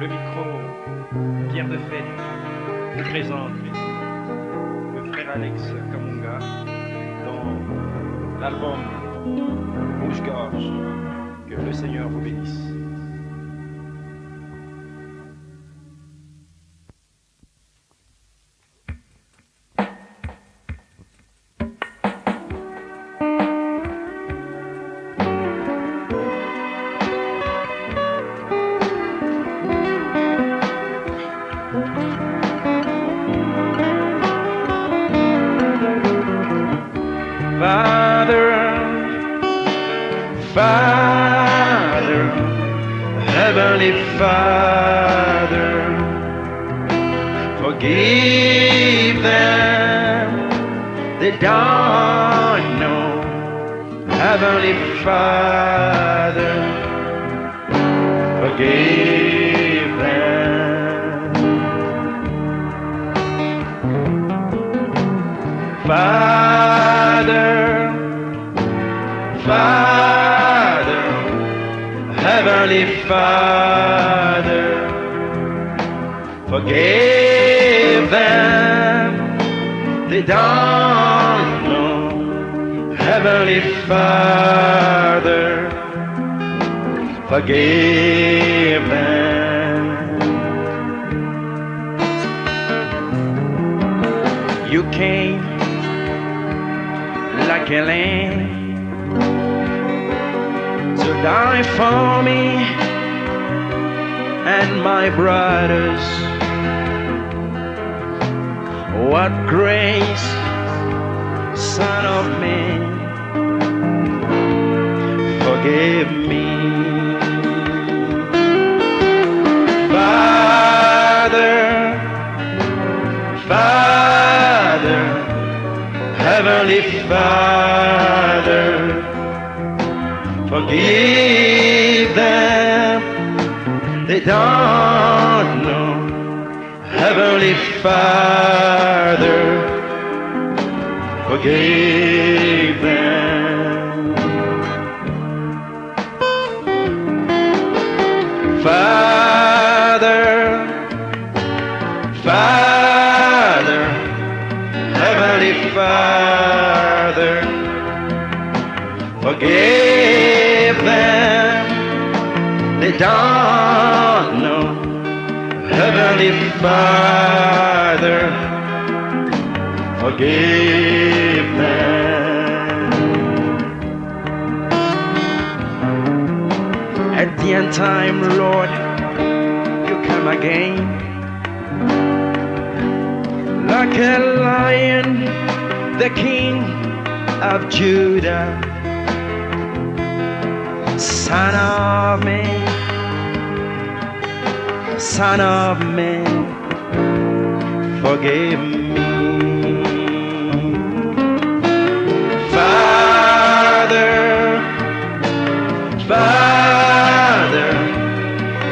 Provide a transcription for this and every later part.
Le micro, Pierre de Fête, vous présente le frère Alex Kamunga dans l'album Rouge-Gorge. Que le Seigneur vous bénisse. Father, Heavenly Father, forgive them, they don't know. Heavenly Father, forgive them. Father, Father, Heavenly Father, forgive them, they don't know. Heavenly Father, forgive them. You came like a lamb to die for me and my brothers. What grace, Son of Man, forgive me. Father, Father, Heavenly Father, forgive them, they don't know. Heavenly Father, forgive them. Father, Father, Heavenly Father, forgive them, they don't know. Heavenly Father, forgive them. At the end time, Lord, you come again like a lion, the King of Judah. Son of man, Son of man, forgive me. Father, Father,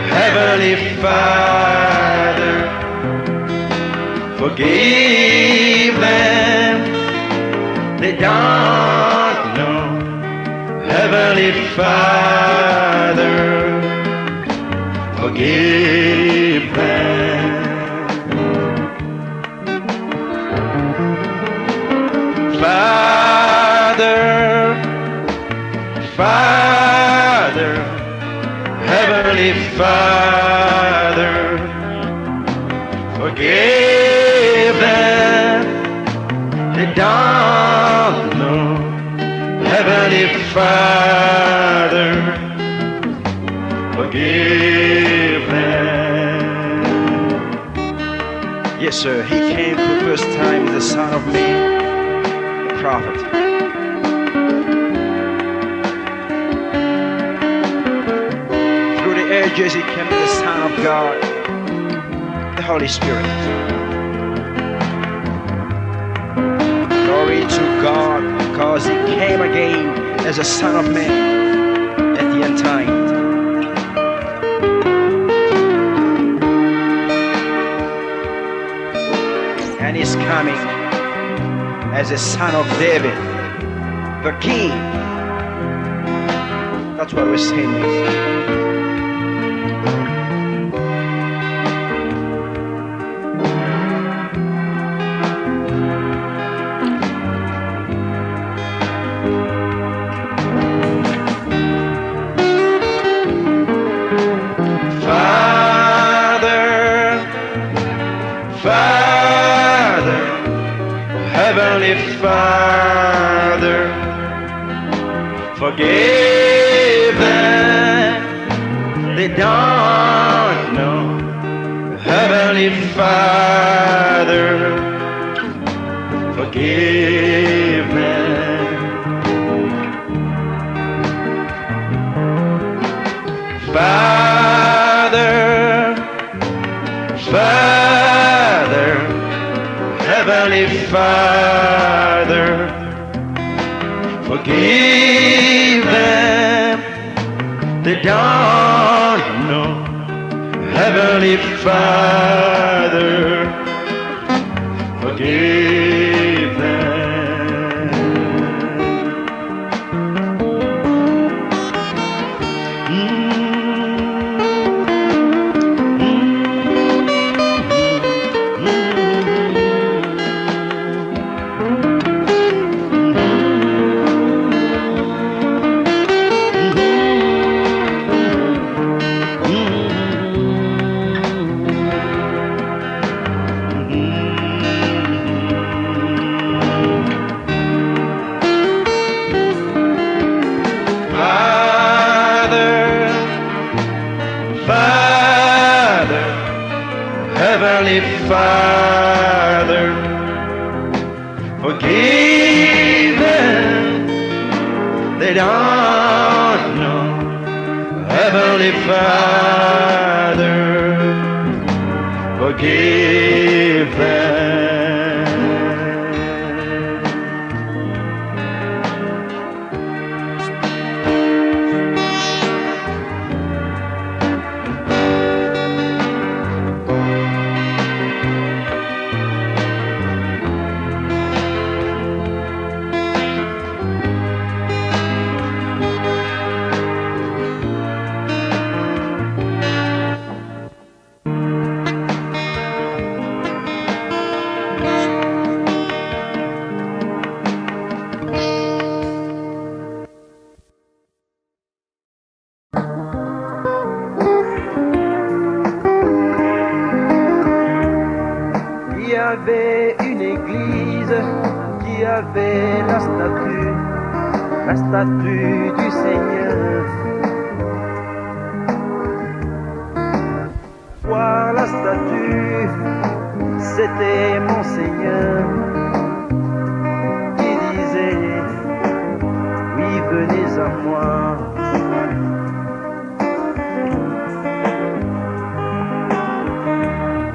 Heavenly Father, forgive them, they don't know. Heavenly Father, forgive them. Father, Father, Heavenly Father, forgive them, they don't know. Heavenly Father, forgive them. Yes, sir, he came for the first time as the Son of Man, the prophet. Through the ages, he came as the Son of God, the Holy Spirit. Glory to God, because he came again as a Son of Man at the end time. And he's coming as a Son of David, the King. That's what we're saying. Heavenly Father, forgive them, they don't know. Heavenly Father, forgive them. Father, Father, Heavenly Father, forgive them, they don't know. Heavenly Father, forgive them. Heavenly Father, forgive them, they don't know. Heavenly Father, forgive them. Il y avait une église qui avait la statue du Seigneur. Voir la statue, c'était mon Seigneur qui disait, oui, venez à moi.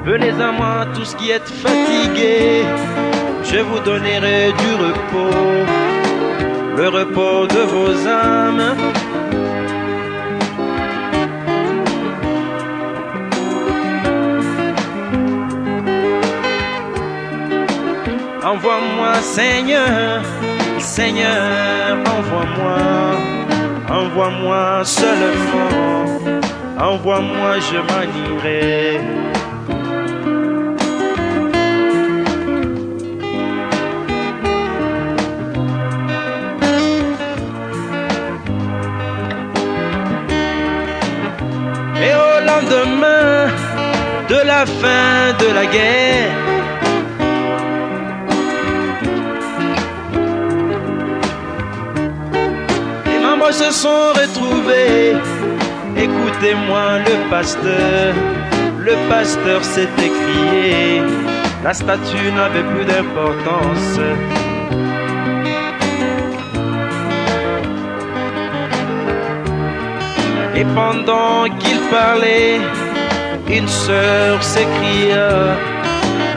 Venez à moi tous qui êtes fatigués, je vous donnerai du repos, le repos de vos âmes. Envoie-moi Seigneur, Seigneur, envoie-moi seulement, envoie-moi, je m'en irai. Et au lendemain de la fin de la guerre, les membres se sont retrouvés. Écoutez-moi le pasteur s'est écrié, la statue n'avait plus d'importance. Et pendant qu'il parlait, une sœur s'écria,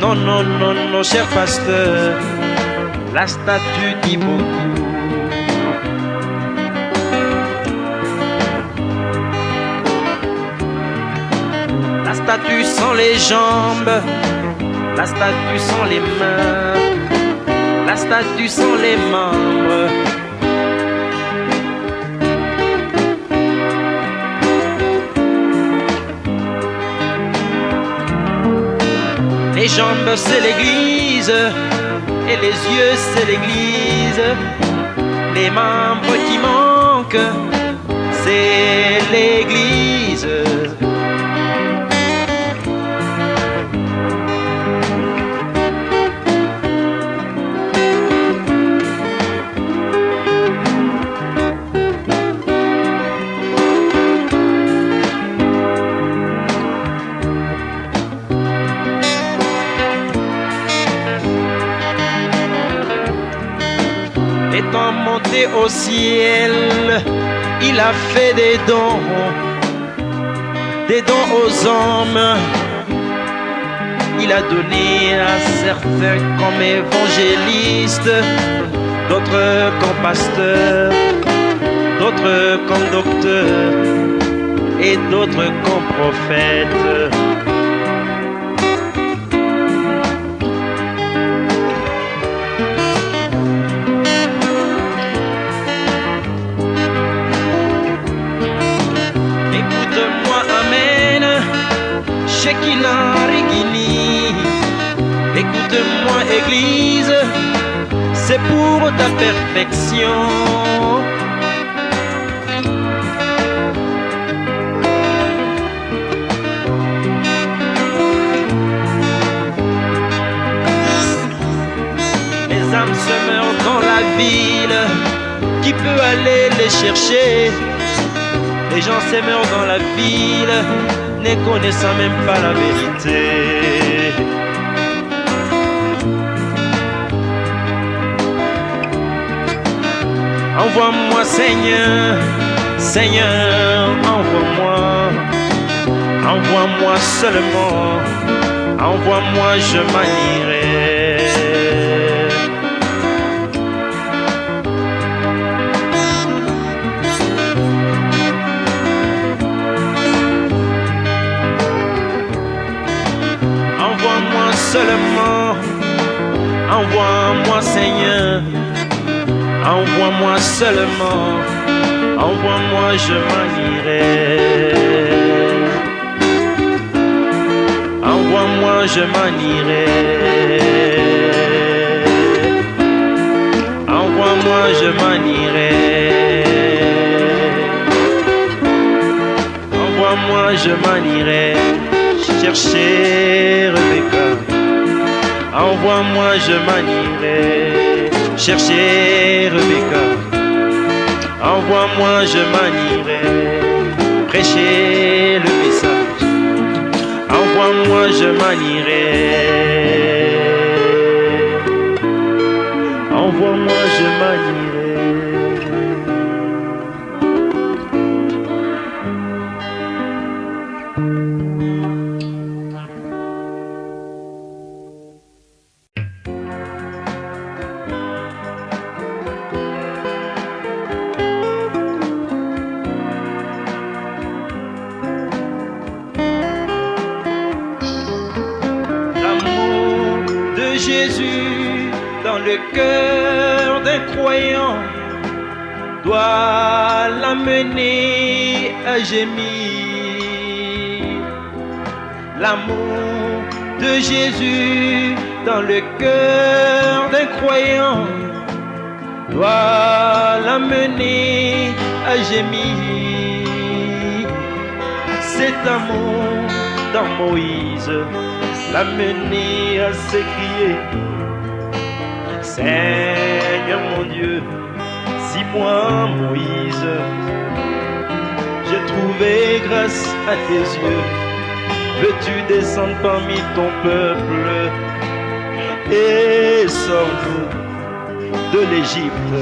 non, non, non, non, cher pasteur, la statue dit beaucoup. La statue sans les jambes, la statue sans les mains, la statue sans les membres. Les jambes c'est l'église, et les yeux c'est l'église. Les membres qui manquent, c'est l'église. monté au ciel, il a fait des dons aux hommes. Il a donné à certains comme évangélistes, d'autres comme pasteurs, d'autres comme docteurs et d'autres comme prophètes. Écoute-moi, Amen, Shekinah Regini. Écoute-moi, Église, c'est pour ta perfection. Les âmes se meurent dans la ville, qui peut aller les chercher? Les gens se meurent dans la ville, ne connaissant même pas la vérité. Envoie-moi, Seigneur, Seigneur, envoie-moi. Envoie-moi seulement, envoie-moi, je manierai. Envoie-moi seulement, envoie-moi, Seigneur. Envoie-moi seulement, envoie-moi, je manierai. Envoie-moi, je manierai. Envoie-moi, je manierai. Envoie-moi, je manierai. Chercher Rebecca. Envoie-moi, je manierai. Chercher Rebecca, envoie-moi, je manierai. Prêcher le message, envoie-moi, je manierai. Envoie-moi, je manierai. Jésus dans le cœur d'un croyant doit l'amener à gémir. L'amour de Jésus dans le cœur d'un croyant doit l'amener à gémir. Cet amour dans Moïse l'a mené à s'écrier: Seigneur mon Dieu, si moi, Moïse, j'ai trouvé grâce à tes yeux, veux-tu descendre parmi ton peuple et sors-nous de l'Égypte?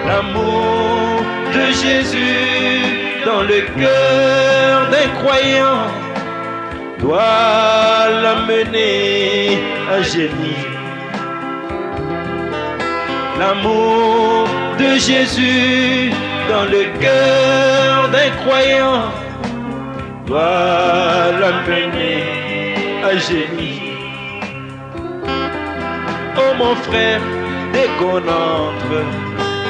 L'amour de Jésus dans le cœur d'un croyant doit l'amener à gémir. L'amour de Jésus dans le cœur d'un croyant doit l'amener à gémir. Oh mon frère, dès qu'on entre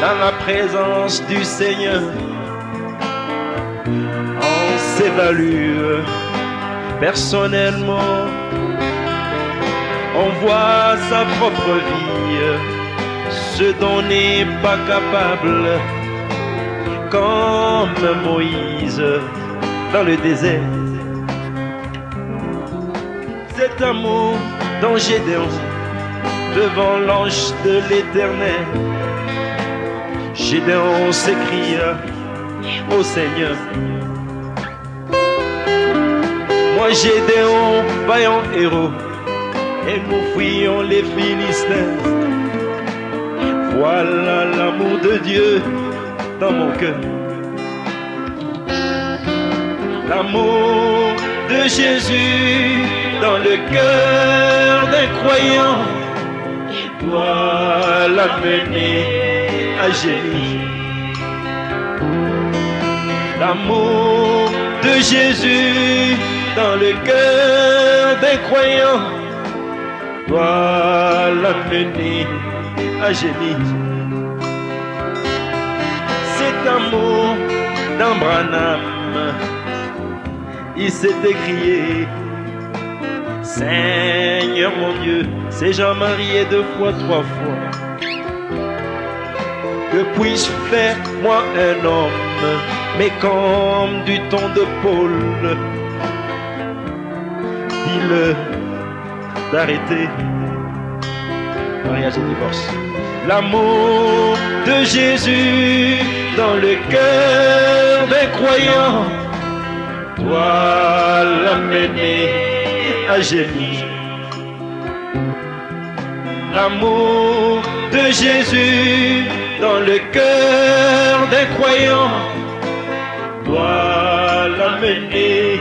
dans la présence du Seigneur, on s'évalue personnellement, on voit sa propre vie, ce dont on n'est pas capable, comme Moïse dans le désert. Cet amour dont Gédéon devant l'ange de l'Éternel, Gédéon s'écria: ô Seigneur, moi Gédéon, vaillant héros, et nous fuyons les Philistins. Voilà l'amour de Dieu dans mon cœur. L'amour de Jésus dans le cœur d'un croyant doit l'amener à gémir. L'amour de Jésus dans le cœur d'un croyant doit l'amener à gémir. Cet amour d'Abraham, il s'est écrié: Seigneur mon Dieu, c'est Jean-Marie 2 fois, 3 fois. Que puis-je faire, moi un homme, mais comme du ton de Paul? Dis-le d'arrêter mariage et divorce. L'amour de Jésus dans le cœur d'un croyant doit l'amener à gémir. L'amour de Jésus dans le cœur d'un croyant doit l'amener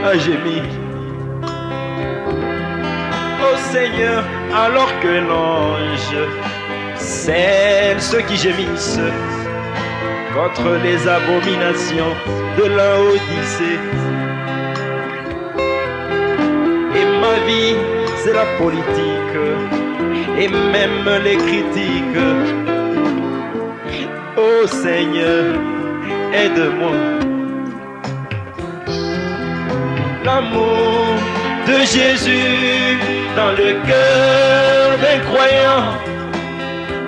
à gémir. Ô Seigneur, alors que l'ange scelle ceux qui gémissent contre les abominations de la Odyssée. Et ma vie, c'est la politique et même les critiques. Ô Seigneur, aide-moi. L'amour de Jésus dans le cœur d'un croyant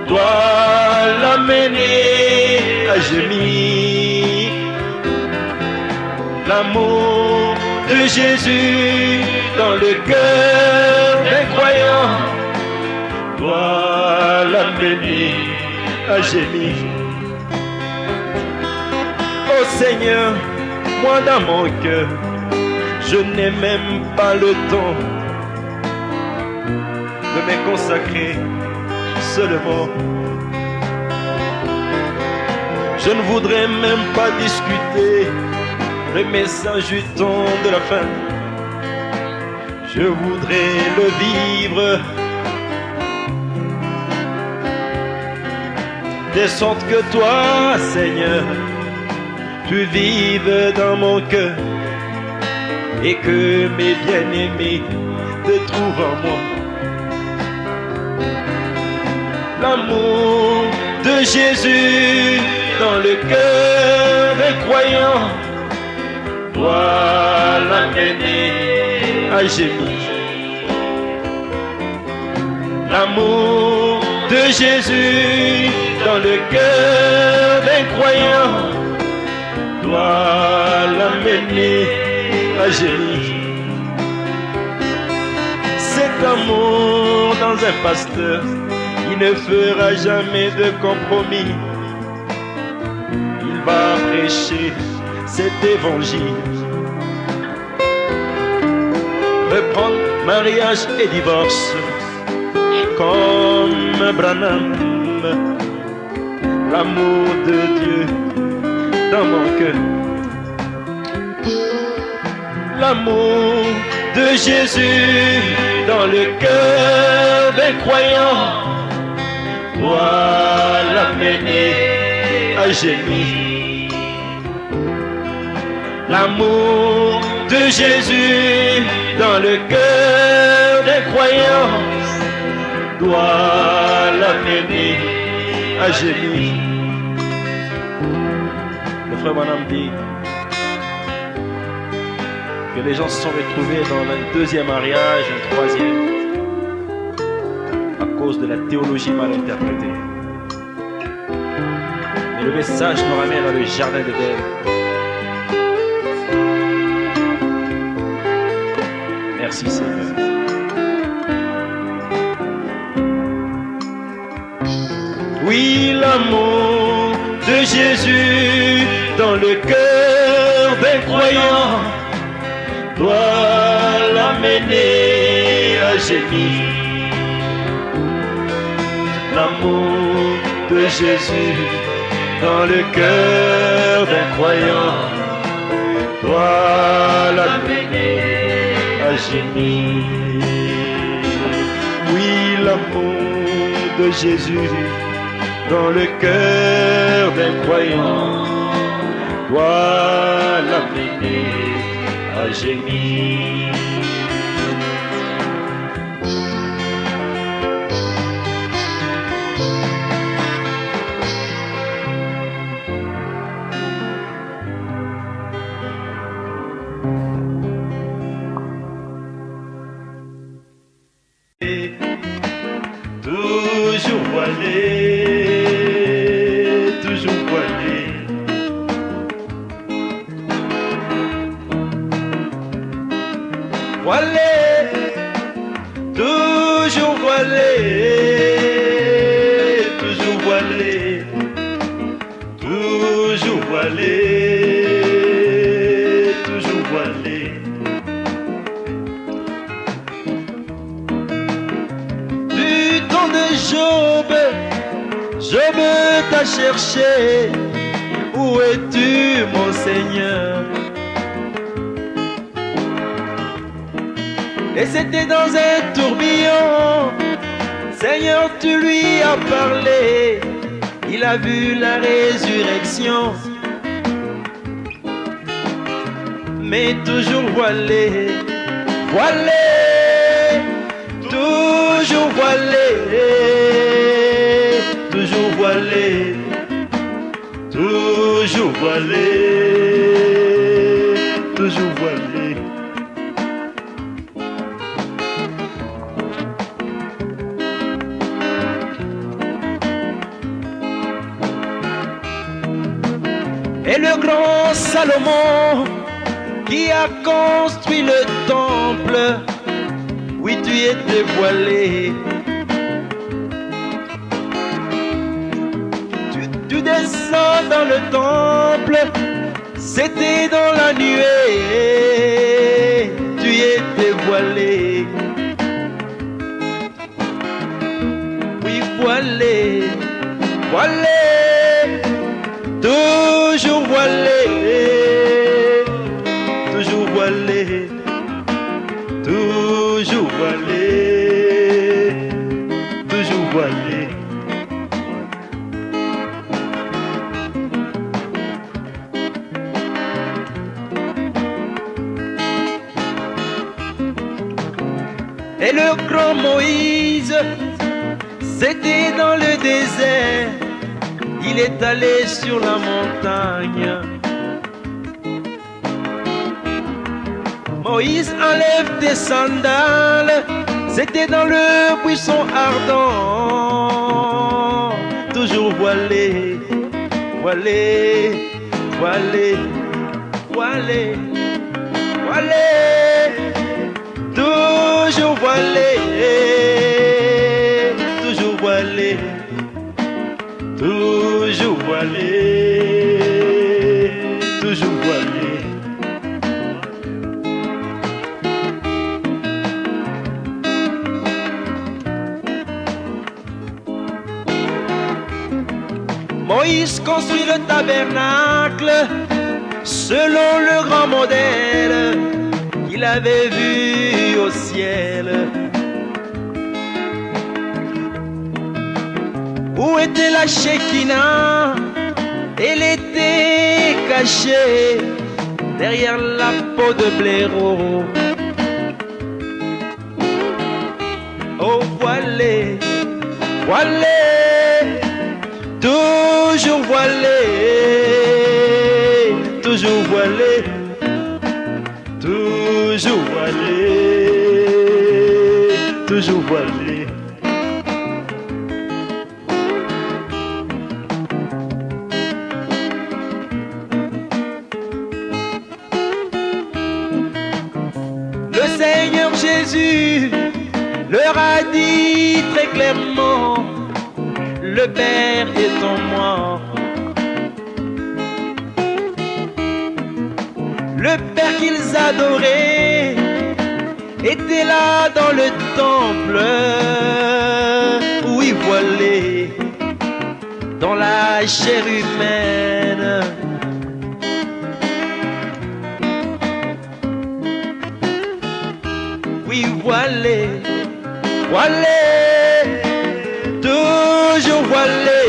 doit l'amener à gémir. L'amour de Jésus dans le cœur d'un croyant doit l'amener à gémir. Oh Seigneur, moi dans mon cœur, je n'ai même pas le temps de me consacrer seulement. Je ne voudrais même pas discuter le message du temps de la fin. Je voudrais le vivre de sorte que toi, Seigneur, tu vives dans mon cœur et que mes bien-aimés te trouvent en moi. L'amour de Jésus dans le cœur des croyants doit l'amener à gémir. L'amour de Jésus dans le cœur des croyants doit l'amener à gémir. Cet amour dans un pasteur, il ne fera jamais de compromis. Il va prêcher cet évangile. Reprendre mariage et divorce comme Branham. L'amour de Dieu dans mon cœur. L'amour de Jésus dans le cœur des croyants doit l'amener à gémir. L'amour de Jésus dans le cœur des croyants doit l'amener à gémir. Le frère Branham dit que les gens se sont retrouvés dans un deuxième mariage, un troisième, à cause de la théologie mal interprétée. Et le message nous ramène dans le jardin d'Éden. Merci Seigneur. Oui, l'amour de Jésus dans le cœur des croyants doit l'amener à gémir. L'amour de Jésus dans le cœur d'un croyant doit l'amener à gémir. Oui, l'amour de Jésus dans le cœur d'un croyant doit l'amener à gémir. Toujours voilé, toujours voilé. Voilé, toujours voilé, toujours voilé, toujours voilé, toujours voilé. Du temps de Job, Job t'a cherché. Où es-tu, mon Seigneur? Et c'était dans un tourbillon. Seigneur, tu lui as parlé. Il a vu la résurrection. Mais toujours voilé, voilé, toujours voilé, toujours voilé, toujours voilé, toujours voilé. Et le grand Salomon qui a construit le temple, oui, tu étais voilé. Tu descends dans le temple, c'était dans la nuée, tu étais voilé. Oui, voilé, voilé, toujours voilé, toujours voilé, toujours voilé, toujours voilé. Et le grand Moïse, c'était dans le désert. Il est allé sur la montagne. Moïse, enlève tes sandales. C'était dans le buisson ardent. Toujours voilé, voilé, voilé, voilé, voilé. Toujours voilé, toujours voilé, toujours voilé, toujours voilé. Moïse construit le tabernacle selon le grand modèle qu'il avait vu au ciel. Où était la Shekinah? Elle était cachée derrière la peau de blaireau. Oh, voilé, voilé, toujours voilé, toujours voilé, toujours voilé, toujours voilé. Le Seigneur Jésus leur a dit très clairement: le Père est en moi. Le Père qu'ils adoraient était là dans le temple, oui, voilé, dans la chair humaine. Oui, voilà, voilà, toujours voilà,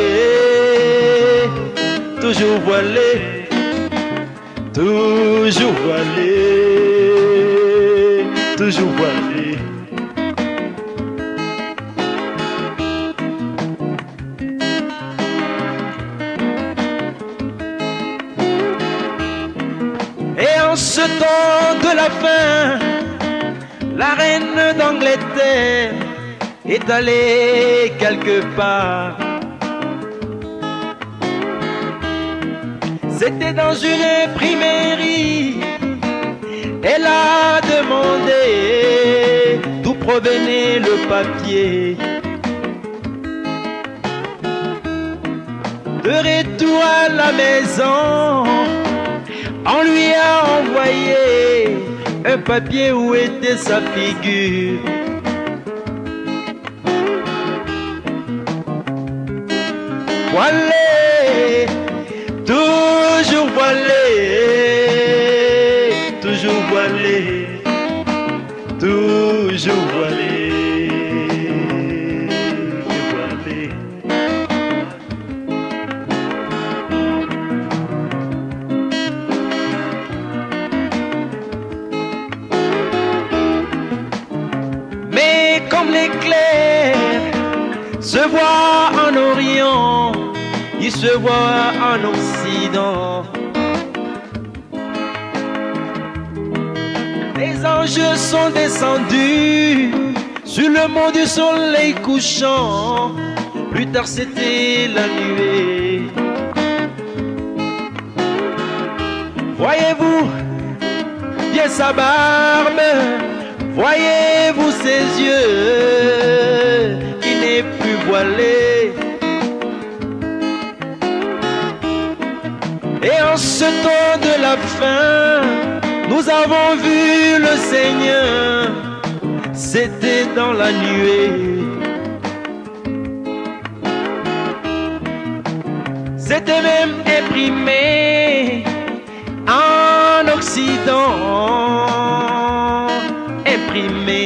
toujours voilà, toujours voilà, toujours voilà. Et en ce temps de la fin, la reine d'Angleterre est allée quelque part. C'était dans une imprimerie. Elle a demandé d'où provenait le papier. De retour à la maison, on lui a envoyé un papier où était sa figure. Voilà, toujours voilà, toujours voilà, toujours voilà. Mais comme l'éclair se voit en Orient, il se voit en Occident. Les anges sont descendus sur le mont du soleil couchant. Plus tard c'était la nuée. Voyez-vous bien sa barbe, voyez-vous ses yeux, il n'est plus voilé. Et en ce temps de la fin, nous avons vu le Seigneur, c'était dans la nuée. C'était même imprimé en Occident. Imprimé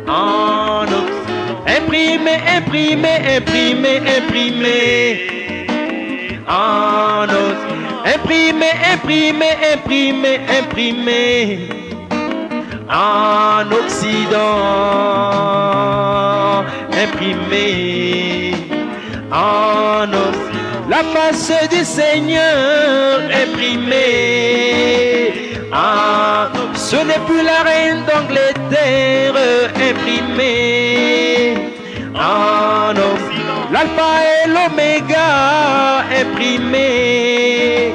en Occident. Imprimé, imprimé, imprimé, imprimé en Occident. Imprimé, imprimé, imprimé, imprimé en Occident. Imprimé en Occident. La face du Seigneur imprimée. Ah, ce n'est plus la reine d'Angleterre imprimée. Ah non, l'alpha et l'oméga imprimée.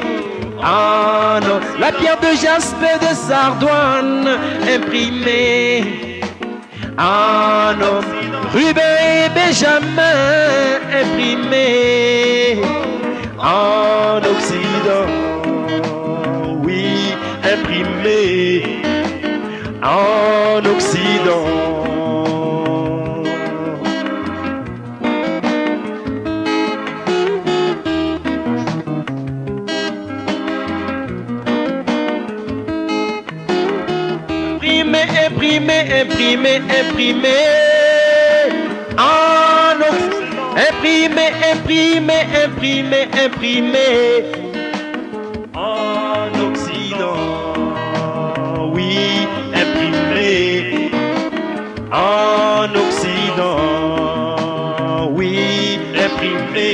Ah non, la pierre de jaspe de Sardoine imprimée. Ah non, Ruben et Benjamin imprimés en Occident. Oui, imprimés en Occident. Imprimé en Occident. Imprimé en Occident. Oui, imprimé en Occident. Oui, imprimé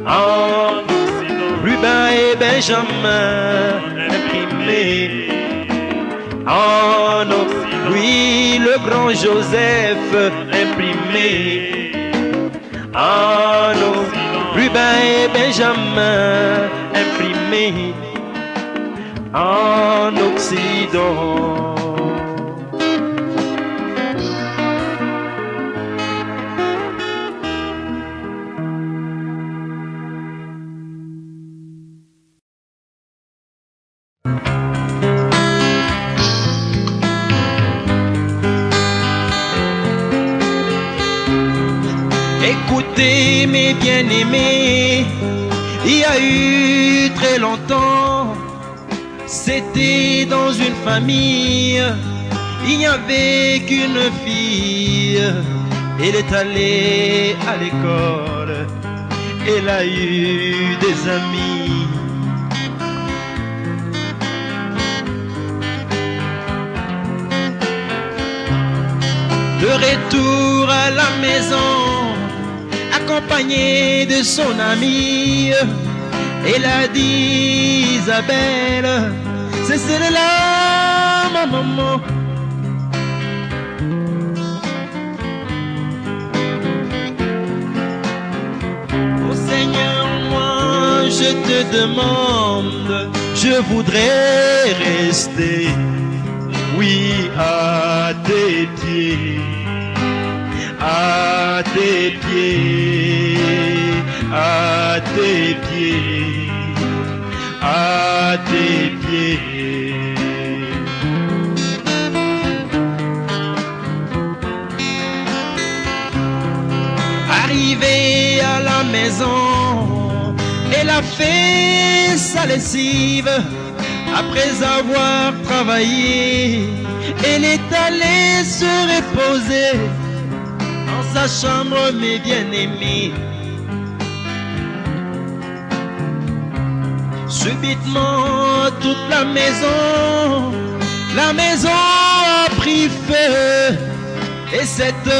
en Occident. Ruben et Benjamin imprimé en Occident. Oui, le grand Joseph imprimé en Occident. Ruben et Benjamin imprimé en Occident. Écoute t'ai, mes bien-aimés, il y a eu très longtemps. C'était dans une famille, il n'y avait qu'une fille. Elle est allée à l'école, elle a eu des amis. De retour à la maison, accompagnée de son amie, elle a dit Isabelle, c'est celle-là ma maman. Oh Seigneur, moi je te demande, je voudrais rester, oui, à tes pieds, à tes pieds, à tes pieds, à tes pieds. Arrivée à la maison, elle a fait sa lessive. Après avoir travaillé, elle est allée se reposer dans sa chambre, mes bien-aimés. Subitement, toute la maison a pris feu. Et cette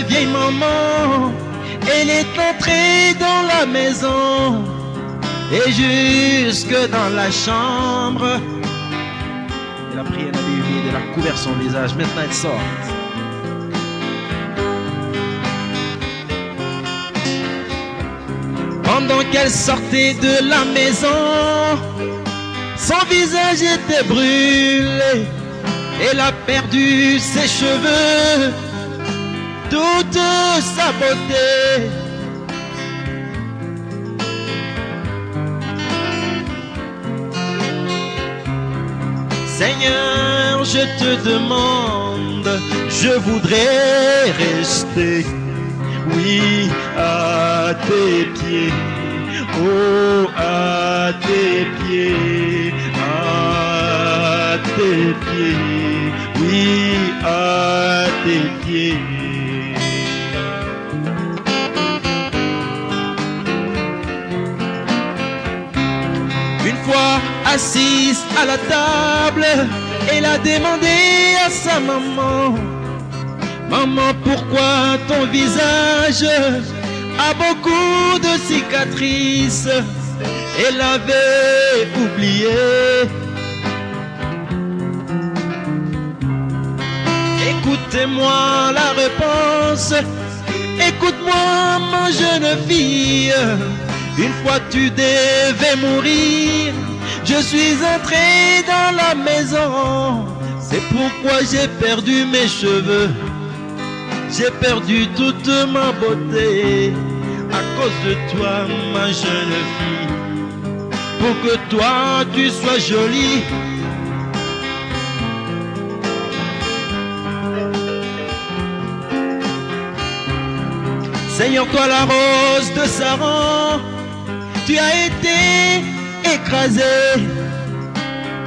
vieille maman, elle est entrée dans la maison et jusque dans la chambre. Elle a pris un habit humide, elle a couvert son visage. Maintenant, elle sort. Pendant qu'elle sortait de la maison, son visage était brûlé. Elle a perdu ses cheveux, toute sa beauté. Seigneur, je te demande, je voudrais rester, oui, à tes pieds, oh, à tes pieds, à tes pieds, oui, à tes pieds. Une fois assise à la table, elle a demandé à sa maman, maman, pourquoi ton visage a beaucoup de cicatrices? Elle avait oublié. Écoutez-moi la réponse, écoute-moi ma jeune fille. Une fois tu devais mourir, je suis entré dans la maison. C'est pourquoi j'ai perdu mes cheveux, j'ai perdu toute ma beauté. À cause de toi ma jeune fille, pour que toi tu sois jolie. Seigneur, toi la rose de Saran, tu as été écrasé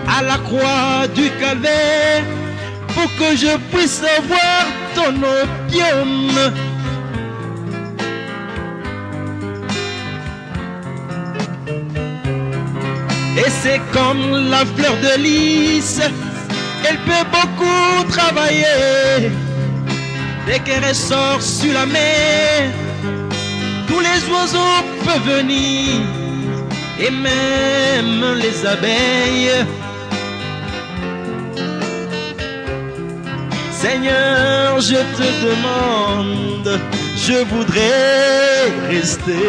à la croix du calvaire pour que je puisse avoir ton opium. Et c'est comme la fleur de lys, elle peut beaucoup travailler. Dès qu'elle ressort sur la mer, tous les oiseaux peuvent venir, et même les abeilles. Seigneur, je te demande, je voudrais rester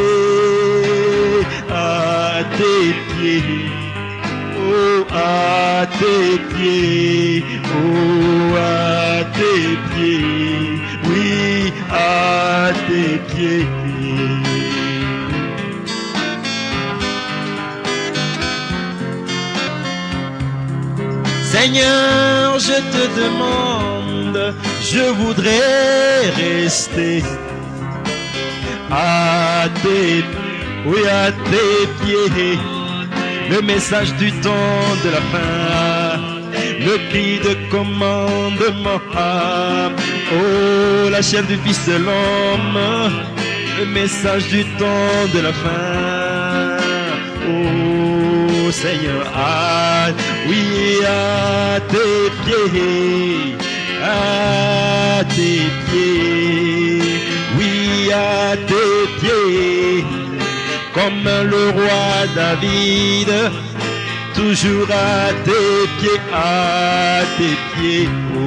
à tes pieds, oh à tes pieds, oh à tes pieds, oui à tes pieds. Seigneur, je te demande, je voudrais rester à tes, oui, à tes pieds. Le message du temps de la fin, le cri de commandement. Oh, la chair du Fils de l'homme, le message du temps de la fin. Oh Seigneur, oui, à tes pieds, à tes pieds, oui, à tes pieds, comme le roi David, toujours à tes pieds, à tes pieds. Oh.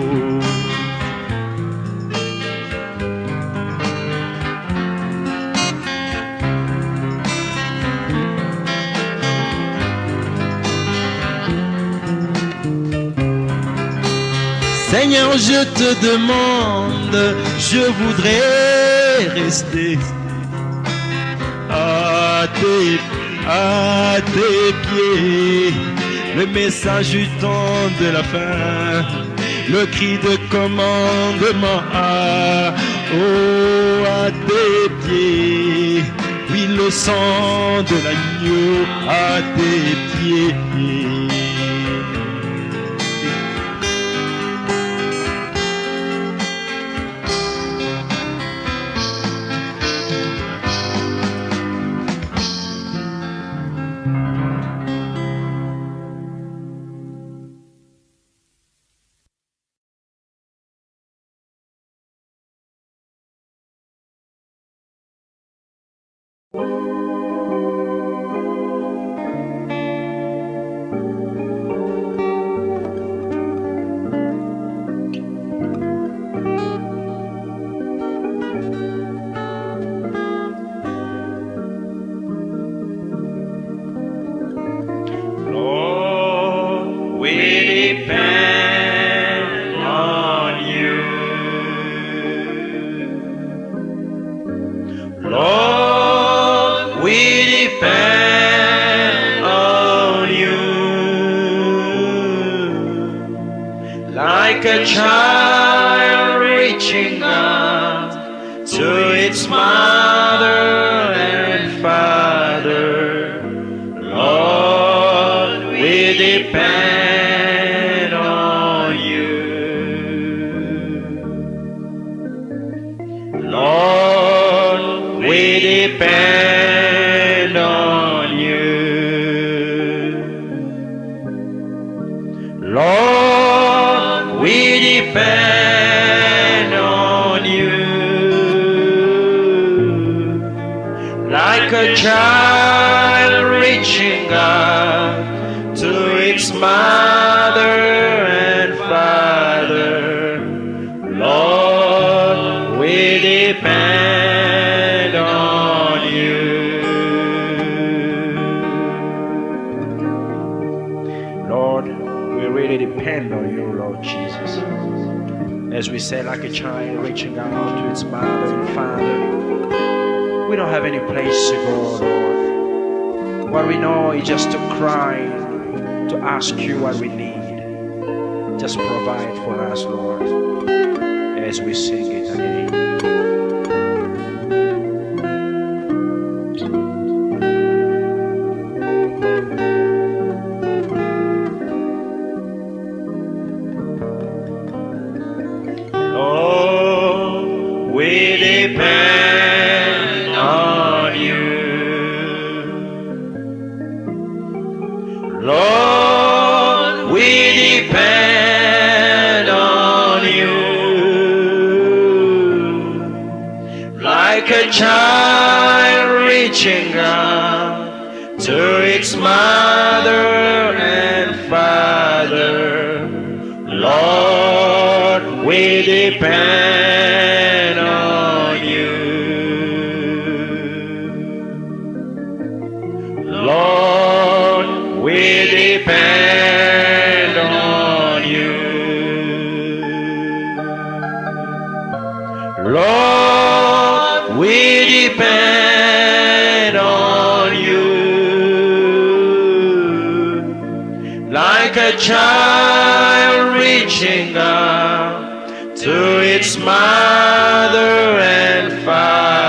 Seigneur, je te demande, je voudrais rester à tes pieds. Le message du temps de la fin, le cri de commandement. Oh, à tes pieds, oui, le sang de l'agneau à tes pieds. Like a child reaching out to its mother and father, Lord, we depend on you. Lord, we depend on you. Lord, we depend on you. Like a child reaching out to its mother and father, Lord, we depend on you. Lord, we really depend on you, Lord Jesus. As we say, like a child reaching out to its mother and father, we don't have any place to go, Lord. What we know is just to cry, to ask you what we need. Just provide for us, Lord, as we sing it again. Lord, we depend on you. Lord, we depend on you. Like a child reaching out to its mother and father, Lord, we depend on you. Lord, we depend on you. Lord, we depend on you. Like a child reaching out to its mother and father,